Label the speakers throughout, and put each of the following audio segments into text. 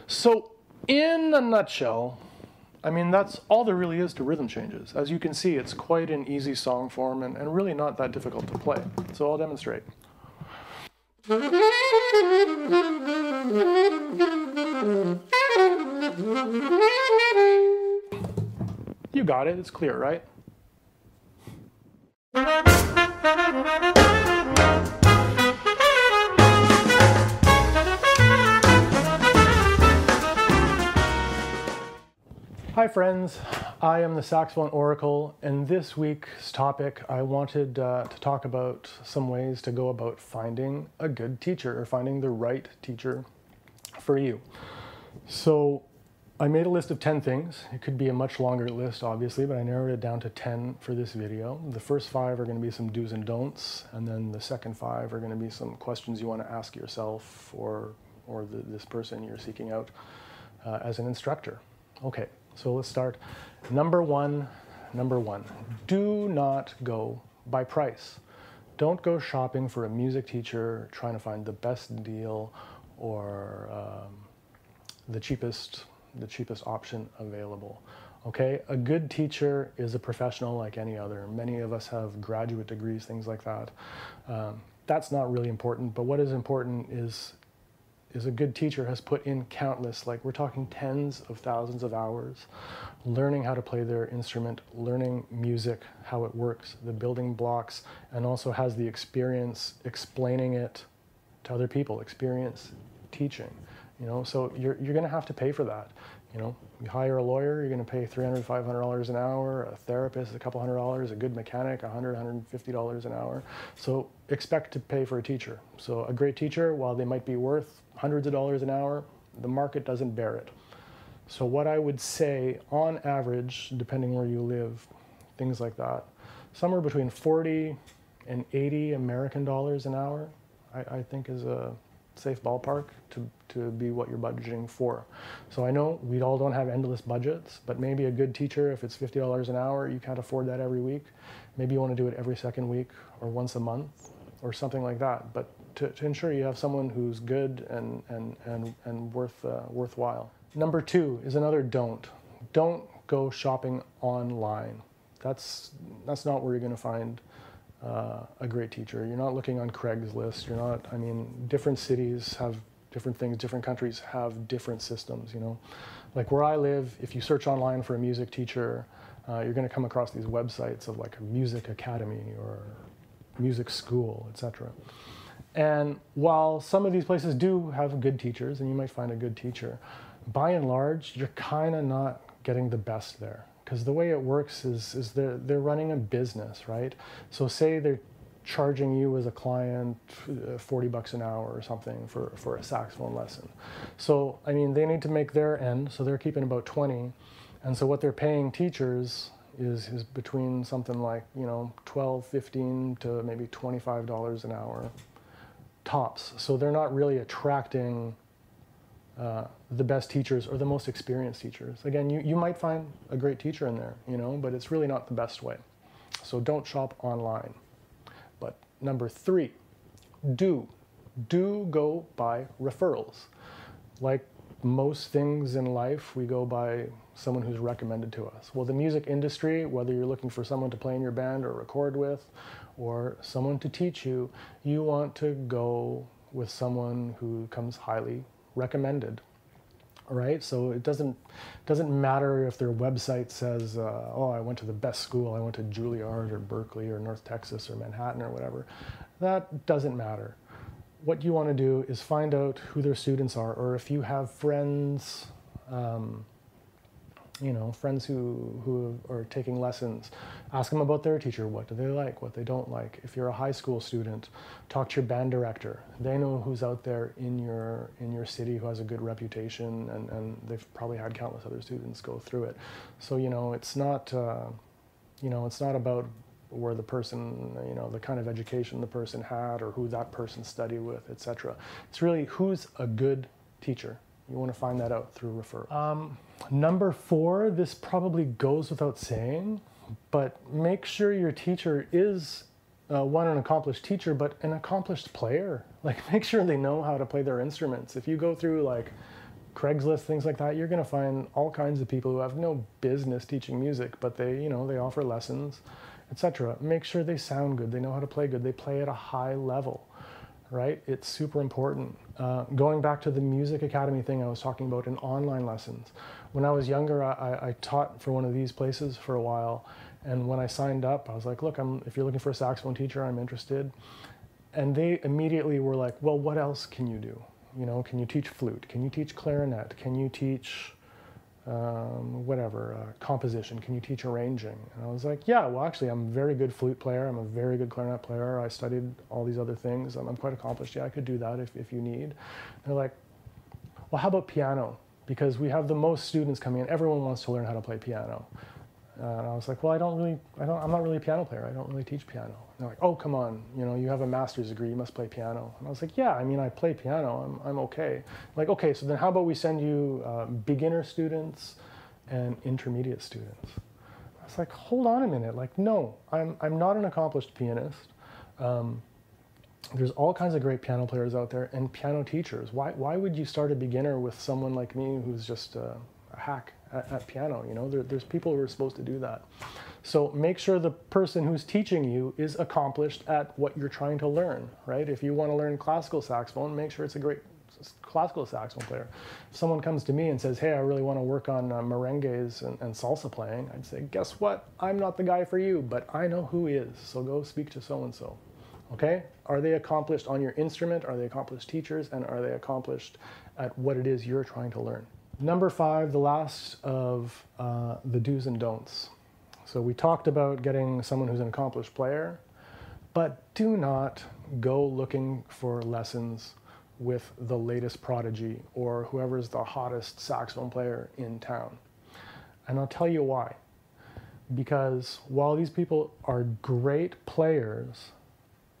Speaker 1: So in a nutshell, I mean, that's all there really is to rhythm changes. As you can see, it's quite an easy song form and really not that difficult to play. So I'll demonstrate. You got it, it's clear, right? Hi friends, I am the Saxophone Oracle, and this week's topic I wanted to talk about some ways to go about finding a good teacher or finding the right teacher for you. So I made a list of 10 things. It could be a much longer list obviously, but I narrowed it down to 10 for this video. The first 5 are going to be some do's and don'ts, and then the second 5 are going to be some questions you want to ask yourself or this person you're seeking out as an instructor. Okay. So let's start. Number one, do not go by price. Don't go shopping for a music teacher trying to find the best deal or the cheapest option available. Okay, a good teacher is a professional like any other. Many of us have graduate degrees, things like that. That's not really important, but what is important is a good teacher has put in countless, like we're talking tens of thousands of hours, learning how to play their instrument, learning music, how it works, the building blocks, and also has the experience explaining it to other people, experience teaching. You know, so you're going to have to pay for that. You know, you hire a lawyer, you're going to pay $300, $500 an hour, a therapist, a couple $100, a good mechanic, $100, $150 an hour. So expect to pay for a teacher. So a great teacher, while they might be worth hundreds of dollars an hour, the market doesn't bear it. So what I would say, on average, depending where you live, things like that, somewhere between 40 and 80 American dollars an hour, I think is a safe ballpark to be what you're budgeting for. So I know we all don't have endless budgets, but maybe a good teacher, if it's $50 an hour, you can't afford that every week. Maybe you want to do it every second week or once a month or something like that. But to ensure you have someone who's good and worthwhile. Number 2 is another don't. Don't go shopping online. That's not where you're going to find a great teacher. You're not looking on Craigslist. You're not, I mean, different cities have different things, different countries have different systems, you know. Like where I live, if you search online for a music teacher, you're going to come across these websites of like a music academy or music school, etc. And while some of these places do have good teachers, and you might find a good teacher, by and large, you're kind of not getting the best there. Because the way it works is they're running a business, right? So say they're charging you as a client $40 an hour or something for a saxophone lesson. So, I mean, they need to make their end, so they're keeping about 20. And so what they're paying teachers is between something like, you know, $12, $15 to maybe $25 an hour tops. So they're not really attracting the best teachers or the most experienced teachers. Again, you might find a great teacher in there, you know, but it's really not the best way. So don't shop online. But number 3, do go by referrals. Like most things in life, we go by someone who's recommended to us. Well, the music industry, whether you're looking for someone to play in your band or record with, or someone to teach you, you want to go with someone who comes highly recommended. All right, so it doesn't matter if their website says, oh, I went to the best school, I went to Juilliard or Berkeley or North Texas or Manhattan or whatever. That doesn't matter. What you want to do is find out who their students are, or if you have friends, you know, friends who are taking lessons, ask them about their teacher. What do they like? What they don't like? If you're a high school student, talk to your band director. They know who's out there in your city who has a good reputation, and they've probably had countless other students go through it. So, you know, it's not, you know, it's not about where the person, you know, the kind of education the person had or who that person studied with, etc. It's really who's a good teacher. You want to find that out through referral. Number 4, this probably goes without saying, but make sure your teacher is an accomplished teacher, but an accomplished player. Like, make sure they know how to play their instruments. If you go through like Craigslist, things like that, you're going to find all kinds of people who have no business teaching music, but they, they offer lessons, etc. Make sure they sound good, they know how to play good, they play at a high level, right? It's super important. Going back to the music academy thing I was talking about in online lessons. When I was younger, I taught for one of these places for a while, and when I signed up, I was like, look, if you're looking for a saxophone teacher, I'm interested. And they immediately were like, well, what else can you do? Can you teach flute? Can you teach clarinet? Can you teach composition? Can you teach arranging? And I was like, yeah, well, actually, I'm a very good flute player. I'm a very good clarinet player. I studied all these other things. I'm quite accomplished. Yeah, I could do that if you need. And they're like, well, how about piano? Because we have the most students coming in. Everyone wants to learn how to play piano. And I was like, well, I'm not really a piano player. I don't really teach piano. And they're like, oh, come on, you have a master's degree, you must play piano. And I was like, yeah, I play piano, I'm okay. Like, okay, so then how about we send you beginner students and intermediate students? I was like, hold on a minute, like, no, I'm not an accomplished pianist. There's all kinds of great piano players out there and piano teachers. Why would you start a beginner with someone like me who's just a hack at piano? There's people who are supposed to do that. So make sure the person who's teaching you is accomplished at what you're trying to learn, right? If you want to learn classical saxophone, make sure it's a great classical saxophone player. If someone comes to me and says, hey, I really want to work on merengues and salsa playing, I'd say, guess what? I'm not the guy for you, but I know who is, so go speak to so-and-so. Okay? Are they accomplished on your instrument? Are they accomplished teachers? And are they accomplished at what it is you're trying to learn? Number 5, the last of the do's and don'ts. So we talked about getting someone who's an accomplished player, but do not go looking for lessons with the latest prodigy or whoever's the hottest saxophone player in town. And I'll tell you why. Because while these people are great players,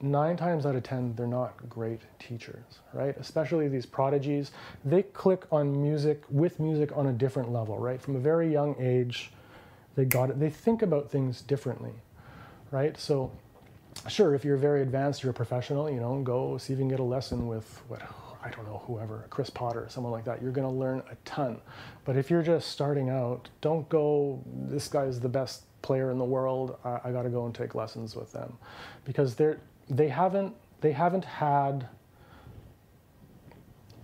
Speaker 1: 9 times out of 10, they're not great teachers, right? Especially these prodigies, they click on music, with music on a different level, right? From a very young age, they got it. They think about things differently, right? So sure, if you're very advanced, you're a professional, go see if you can get a lesson with, whoever, Chris Potter, someone like that. You're going to learn a ton. But if you're just starting out, don't go, this guy's the best player in the world, I got to go and take lessons with them. Because they haven't had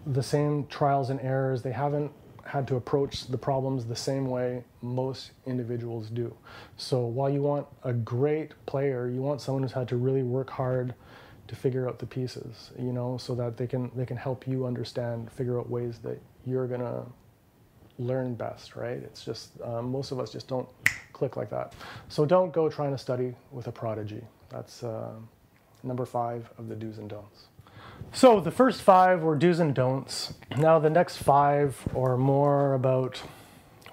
Speaker 1: the same trials and errors. They haven't had to approach the problems the same way most individuals do. So while you want a great player, you want someone who's had to really work hard to figure out the pieces, so that they can help you understand, figure out ways that you're gonna learn best, right? It's just, most of us just don't click like that. So don't go trying to study with a prodigy. That's number 5 of the do's and don'ts. So the first 5 were do's and don'ts. Now the next 5 are more about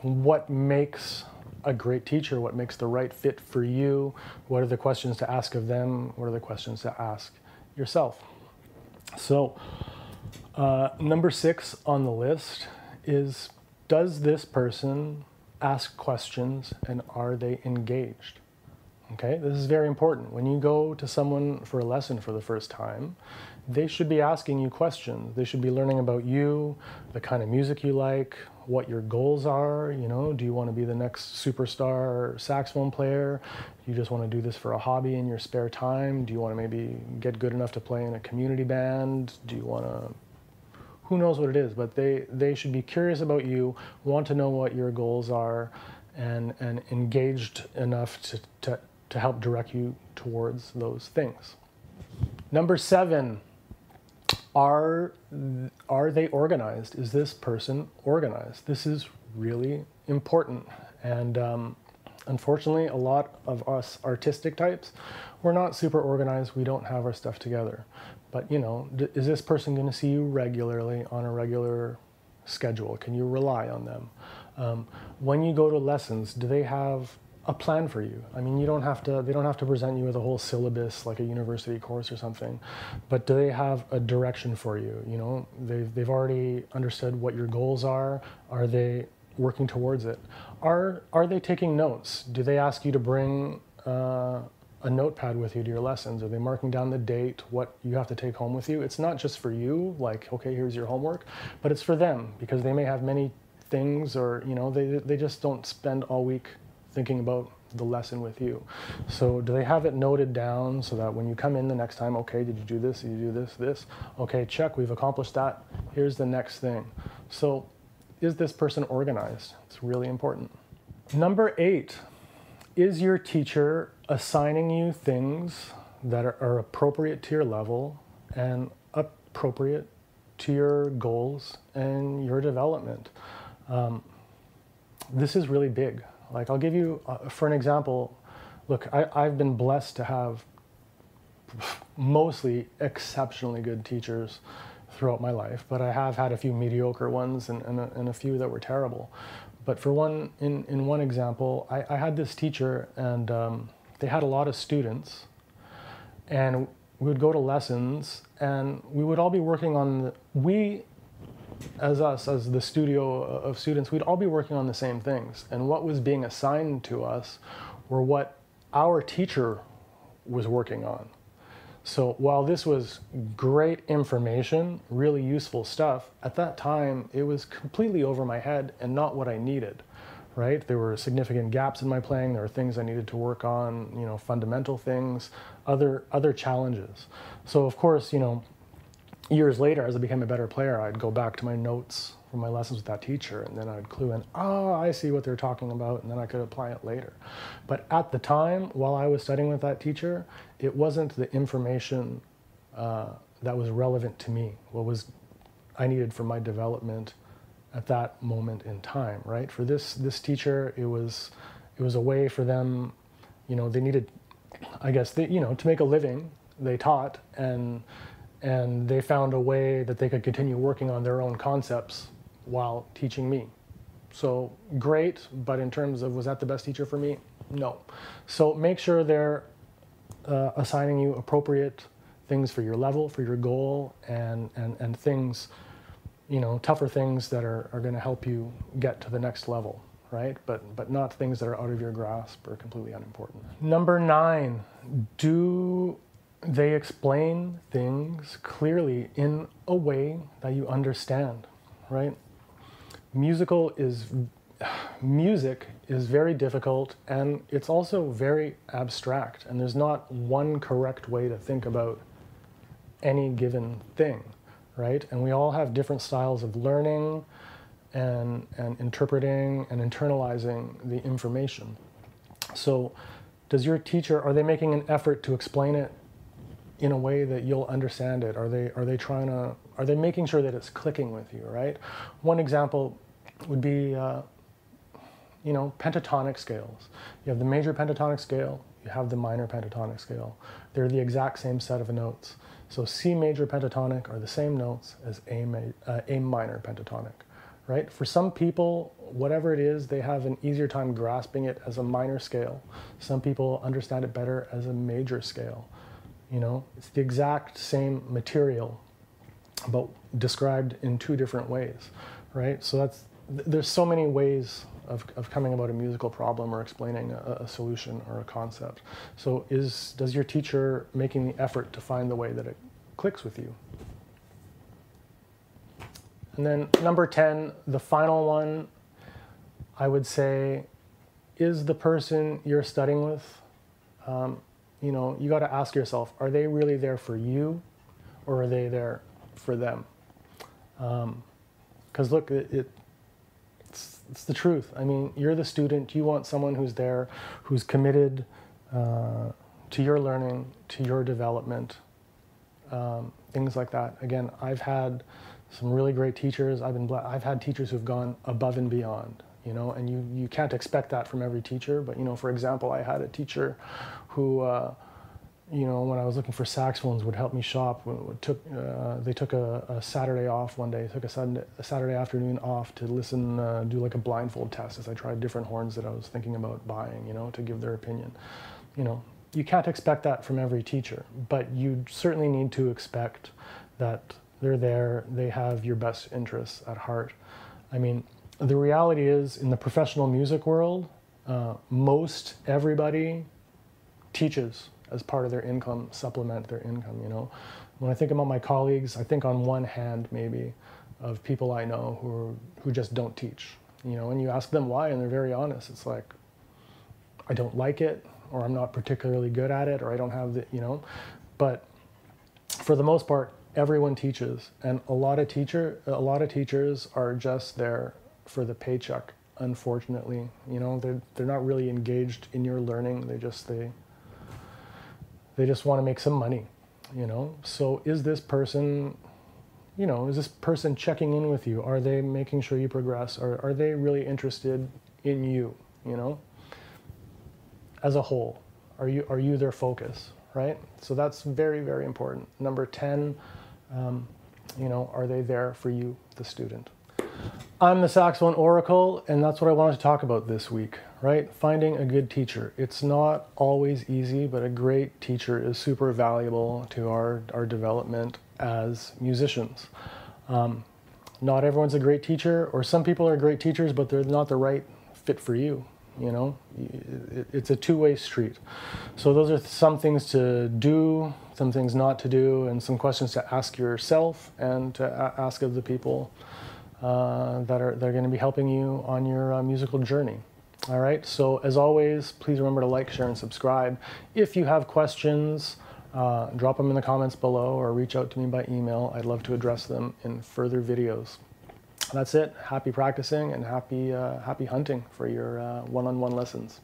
Speaker 1: what makes a great teacher, what makes the right fit for you, what are the questions to ask of them, what are the questions to ask yourself. So number 6 on the list is, does this person ask questions and are they engaged? Okay, this is very important. When you go to someone for a lesson for the first time, they should be asking you questions. They should be learning about you, the kind of music you like, what your goals are. Do you want to be the next superstar saxophone player? Do you just want to do this for a hobby in your spare time? Do you want to maybe get good enough to play in a community band? Do you want to, who knows what it is, but they should be curious about you, want to know what your goals are, and engaged enough to help direct you towards those things. Number 7, are they organized? Is this person organized? This is really important. And unfortunately, a lot of us artistic types, we're not super organized. We don't have our stuff together. But is this person going to see you regularly on a regular schedule? Can you rely on them? When you go to lessons, do they have a plan for you? I mean, they don't have to present you with a whole syllabus like a university course or something, but do they have a direction for you? They've already understood what your goals are. Are they working towards it? Are they taking notes? Do they ask you to bring a a notepad with you to your lessons? Are they marking down the date, what you have to take home with you? It's not just for you, like, okay, here's your homework, but it's for them, because they may have many things, or, you know, they just don't spend all week thinking about the lesson with you. So do they have it noted down so that when you come in the next time, okay, did you do this, did you do this? Okay, check, we've accomplished that. Here's the next thing. So is this person organized? It's really important. Number 8, is your teacher assigning you things that are appropriate to your level and appropriate to your goals and your development? This is really big. Like, I'll give you, for an example, look, I've been blessed to have mostly exceptionally good teachers throughout my life, but I have had a few mediocre ones and a few that were terrible. But for in one example, I had this teacher, and they had a lot of students, and we would go to lessons, and we would all be working on as the studio of students, we'd all be working on the same things. And what was being assigned to us were what our teacher was working on. So while this was great information, really useful stuff, at that time, it was completely over my head and not what I needed, right? There were significant gaps in my playing. There were things I needed to work on, you know, fundamental things, other challenges. So of course, you know, years later, as I became a better player, I'd go back to my notes from my lessons with that teacher, and then I'd clue in, oh, I see what they're talking about, and then I could apply it later. But at the time, while I was studying with that teacher, it wasn't the information that was relevant to me, what I needed for my development at that moment in time, right? For this teacher, it was a way for them, you know, they needed, I guess, you know, to make a living, they taught, and they found a way that they could continue working on their own concepts while teaching me. So great, but in terms of, was that the best teacher for me? No. So make sure they're assigning you appropriate things for your level, for your goal, and things, you know, tougher things that are going to help you get to the next level, right? But not things that are out of your grasp or completely unimportant. Number 9, do they explain things clearly in a way that you understand, right? Music is very difficult, and it's also very abstract, and there's not one correct way to think about any given thing, right? And we all have different styles of learning and interpreting and internalizing the information. So does your teacher, are they making an effort to explain it in a way that you'll understand it? Are they making sure that it's clicking with you, right? One example would be, you know, pentatonic scales. You have the major pentatonic scale, you have the minor pentatonic scale. They're the exact same set of notes. So C major pentatonic are the same notes as A minor pentatonic, right? For some people, whatever it is, they have an easier time grasping it as a minor scale. Some people understand it better as a major scale. You know, it's the exact same material, but described in 2 different ways, right? So there's so many ways of coming about a musical problem or explaining a solution or a concept. So does your teacher making the effort to find the way that it clicks with you? And then number 10, the final one, I would say, is the person you're studying with, you know, you got to ask yourself, are they really there for you, or are they there for them? Because look, it's the truth. I mean, you're the student. You want someone who's there, who's committed to your learning, to your development, things like that. Again, I've had some really great teachers. I've had teachers who've gone above and beyond, you know, and you can't expect that from every teacher. But, you know, for example, I had a teacher who, you know, when I was looking for saxophones, would help me shop. They took a Saturday off one day, took a Saturday afternoon off to listen, do like a blindfold test as I tried different horns that I was thinking about buying, you know, to give their opinion. You know, you can't expect that from every teacher, but you certainly need to expect that they're there, they have your best interests at heart. I mean, the reality is, in the professional music world, most everybody teaches as part of their income, supplement their income, you know. When I think about my colleagues, I think on one hand maybe of people I know who just don't teach, you know, and you ask them why and they're very honest. It's like, I don't like it, or I'm not particularly good at it, or I don't have the, you know. But for the most part, everyone teaches, and a lot of teachers are just there for the paycheck, unfortunately. You know, they're not really engaged in your learning. They just want to make some money, you know. So is this person, you know, is this person checking in with you? Are they making sure you progress? Or are they really interested in you, you know, as a whole? Are you their focus, right? So that's very, very important. Number 10, you know, are they there for you, the student? I'm the saxophone oracle, and that's what I wanted to talk about this week, right? Finding a good teacher. It's not always easy, but a great teacher is super valuable to our development as musicians. Not everyone's a great teacher, or some people are great teachers, but they're not the right fit for you. You know, it's a two-way street. So those are some things to do, some things not to do, and some questions to ask yourself and to ask of the people that are going to be helping you on your musical journey. All right, so as always, please remember to like, share, and subscribe. If you have questions, drop them in the comments below or reach out to me by email. I'd love to address them in further videos. That's it. Happy practicing and happy hunting for your one-on-one lessons.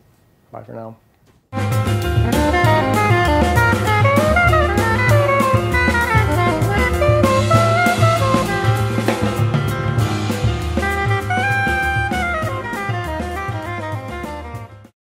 Speaker 1: Bye for now.